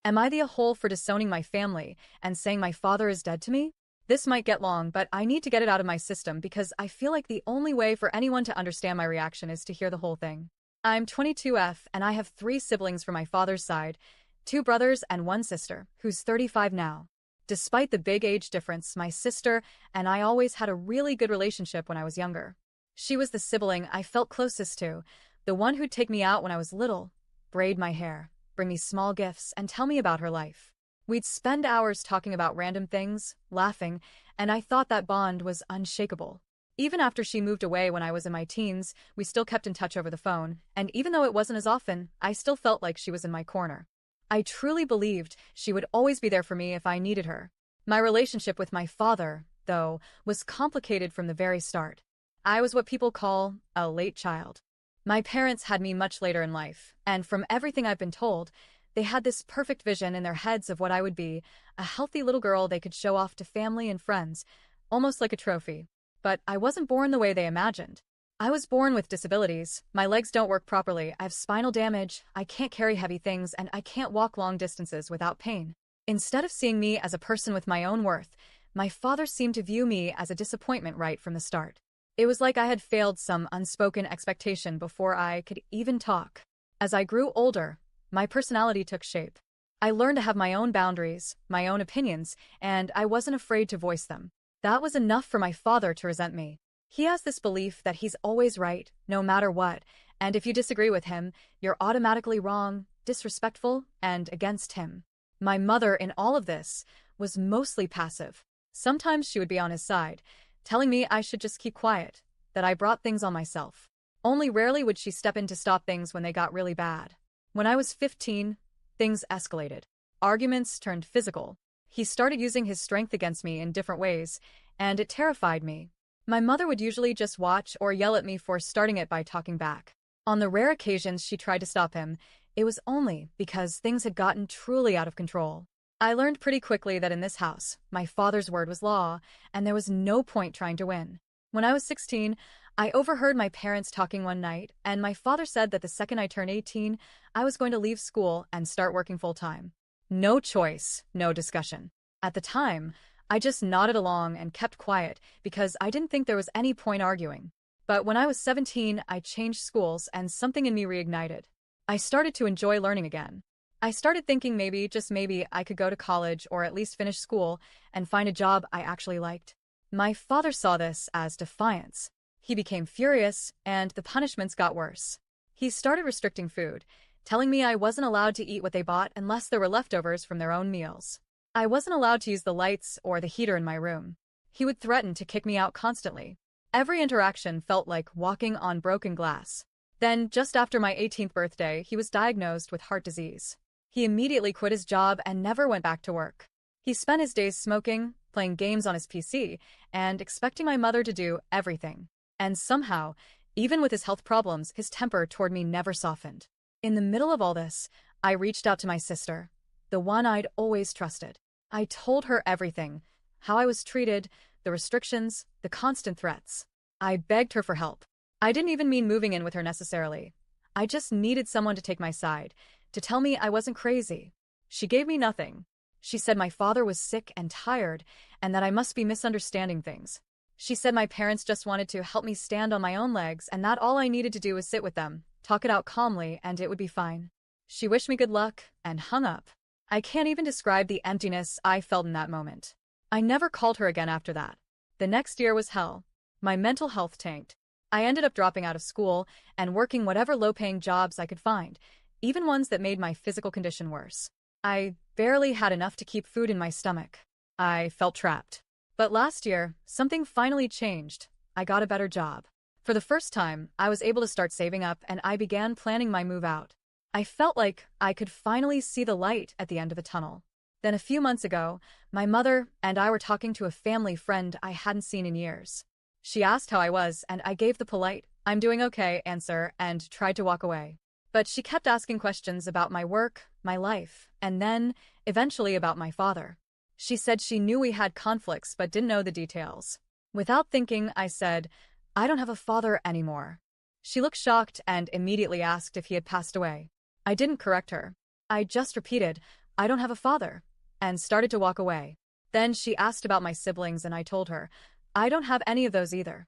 Am I the a-hole for disowning my family and saying my father is dead to me? This might get long, but I need to get it out of my system because I feel like the only way for anyone to understand my reaction is to hear the whole thing. I'm 22F and I have 3 siblings from my father's side, 2 brothers and 1 sister, who's 35 now. Despite the big age difference, my sister and I always had a really good relationship when I was younger. She was the sibling I felt closest to, the one who'd take me out when I was little, braid my hair, bring me small gifts, and tell me about her life. We'd spend hours talking about random things, laughing, and I thought that bond was unshakable. Even after she moved away when I was in my teens, we still kept in touch over the phone, and even though it wasn't as often, I still felt like she was in my corner. I truly believed she would always be there for me if I needed her. My relationship with my father, though, was complicated from the very start. I was what people call a late child. My parents had me much later in life, and from everything I've been told, they had this perfect vision in their heads of what I would be, a healthy little girl they could show off to family and friends, almost like a trophy. But I wasn't born the way they imagined. I was born with disabilities. My legs don't work properly, I have spinal damage, I can't carry heavy things, and I can't walk long distances without pain. Instead of seeing me as a person with my own worth, my father seemed to view me as a disappointment right from the start. It was like I had failed some unspoken expectation before I could even talk. As I grew older, my personality took shape. I learned to have my own boundaries, my own opinions, and I wasn't afraid to voice them. That was enough for my father to resent me. He has this belief that he's always right, no matter what, and if you disagree with him, you're automatically wrong, disrespectful, and against him. My mother, in all of this, was mostly passive. Sometimes she would be on his side, telling me I should just keep quiet, that I brought things on myself. Only rarely would she step in to stop things when they got really bad. When I was 15, things escalated. Arguments turned physical. He started using his strength against me in different ways, and it terrified me. My mother would usually just watch or yell at me for starting it by talking back. On the rare occasions she tried to stop him, it was only because things had gotten truly out of control. I learned pretty quickly that in this house, my father's word was law, and there was no point trying to win. When I was 16, I overheard my parents talking one night, and my father said that the second I turned 18, I was going to leave school and start working full-time. No choice, no discussion. At the time, I just nodded along and kept quiet because I didn't think there was any point arguing. But when I was 17, I changed schools and something in me reignited. I started to enjoy learning again. I started thinking maybe, just maybe, I could go to college or at least finish school and find a job I actually liked. My father saw this as defiance. He became furious, and the punishments got worse. He started restricting food, telling me I wasn't allowed to eat what they bought unless there were leftovers from their own meals. I wasn't allowed to use the lights or the heater in my room. He would threaten to kick me out constantly. Every interaction felt like walking on broken glass. Then, just after my 18th birthday, he was diagnosed with heart disease. He immediately quit his job and never went back to work. He spent his days smoking, playing games on his PC, and expecting my mother to do everything. And somehow, even with his health problems, his temper toward me never softened. In the middle of all this, I reached out to my sister, the one I'd always trusted. I told her everything, how I was treated, the restrictions, the constant threats. I begged her for help. I didn't even mean moving in with her necessarily. I just needed someone to take my side, to tell me I wasn't crazy. She gave me nothing. She said my father was sick and tired, and that I must be misunderstanding things. She said my parents just wanted to help me stand on my own legs and that all I needed to do was sit with them, talk it out calmly, and it would be fine. She wished me good luck and hung up. I can't even describe the emptiness I felt in that moment. I never called her again after that. The next year was hell. My mental health tanked. I ended up dropping out of school and working whatever low-paying jobs I could find, even ones that made my physical condition worse. I barely had enough to keep food in my stomach. I felt trapped. But last year, something finally changed. I got a better job. For the first time, I was able to start saving up and I began planning my move out. I felt like I could finally see the light at the end of the tunnel. Then a few months ago, my mother and I were talking to a family friend I hadn't seen in years. She asked how I was and I gave the polite, "I'm doing okay" answer and tried to walk away. But she kept asking questions about my work, my life, and then, eventually about my father. She said she knew we had conflicts but didn't know the details. Without thinking, I said, "I don't have a father anymore." She looked shocked and immediately asked if he had passed away. I didn't correct her. I just repeated, I don't have a father, and started to walk away. Then she asked about my siblings and I told her, I don't have any of those either.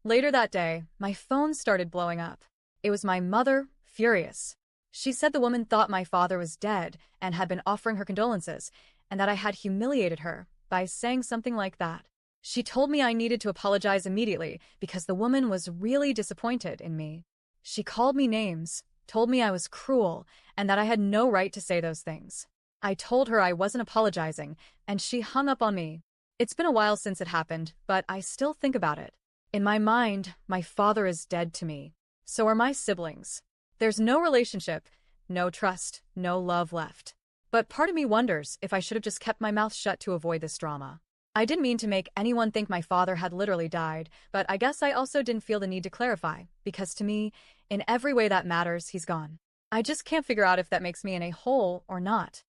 Later that day, my phone started blowing up. It was my mother, furious. She said the woman thought my father was dead and had been offering her condolences, and that I had humiliated her by saying something like that. She told me I needed to apologize immediately because the woman was really disappointed in me. She called me names, told me I was cruel, and that I had no right to say those things. I told her I wasn't apologizing, and she hung up on me. It's been a while since it happened, but I still think about it. In my mind, my father is dead to me. So are my siblings. There's no relationship, no trust, no love left. But part of me wonders if I should have just kept my mouth shut to avoid this drama. I didn't mean to make anyone think my father had literally died, but I guess I also didn't feel the need to clarify, because to me, in every way that matters, he's gone. I just can't figure out if that makes me an a-hole or not.